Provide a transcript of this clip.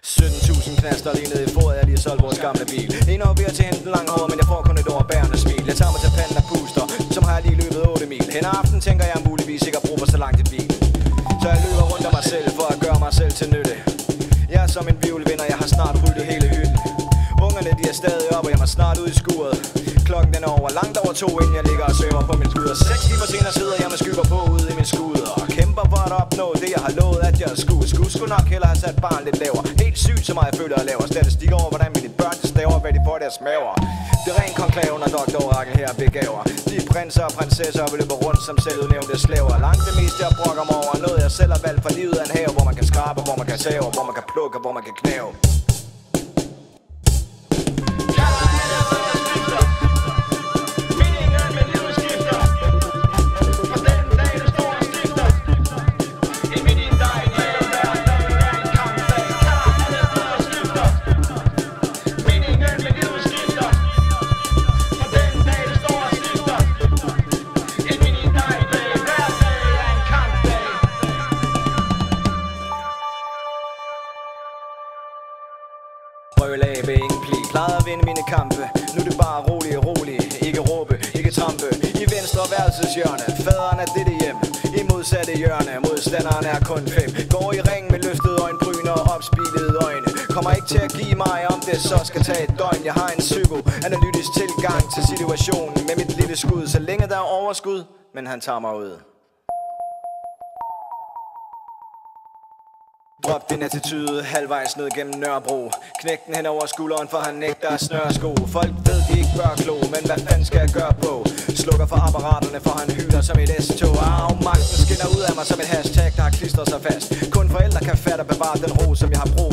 17.000 knaster lige ned i fodet, jeg lige solgt vores gamle bil. En år ved at til hente en lang hår, men jeg får kun et overbærende smil. Jeg tager mig til panden og puster, som har jeg lige løbet 8 mil. Hen ad aften tænker jeg muligvis ikke at bruge for så langt et bil. Så jeg løber rundt om mig selv for at gøre mig selv til nytte. Jeg er som en violvinder, jeg har snart ryddet hele hytten. Ungerne de er stadig op, og jeg må snart ud i skuret. Klokken den er over langt over 2, inden jeg ligger og søger på min skulder. 6 timer senere sidder jeg med skygger på ude i min skuder og kæmper for at opnå det jeg har lovet at jeg skulle. Skulle nok heller have sat barn lidt lavere. Helt sygt så meget jeg føler at laver statistikker over hvordan mine børn de staver, hvad de får deres maver. Det er ren konklave, når Dr. Orakel her begaver. De er prinser og prinsesser og løber rundt som selvudnævnte slaver. Langt det meste jeg brokker mig over noget jeg selv har valgt for livet af en have, hvor man kan skrabe, hvor man kan save, hvor man kan plukke, hvor man kan knæve. Brølag ved ingen pli, plejede at vinde mine kampe. Nu er det bare rolig, ikke råbe, ikke trampe. I venstre værelseshjørne, faderen er dette hjem. I modsatte hjørne, modstanderen er kun 5. Går i ring med løftede øjenbryn og opspilede øjne. Kommer ikke til at give mig, om det så skal tage et døgn. Jeg har en psykoanalytisk tilgang til situationen med mit lille skud. Så længe der er overskud, men han tager mig ud. Drop din attitude halvvejs ned gennem Nørrebro. Knæk den hen over skulderen, for han nægter at snøre sko. Folk ved de ikke bør klo, men hvad fanden skal jeg gøre på? Slukker for apparaterne, for han hyler som et S-tog. Magten skinner ud af mig som et hashtag, der har klistret sig fast. Kun forældre kan fatte og bevare den ro, som jeg har brug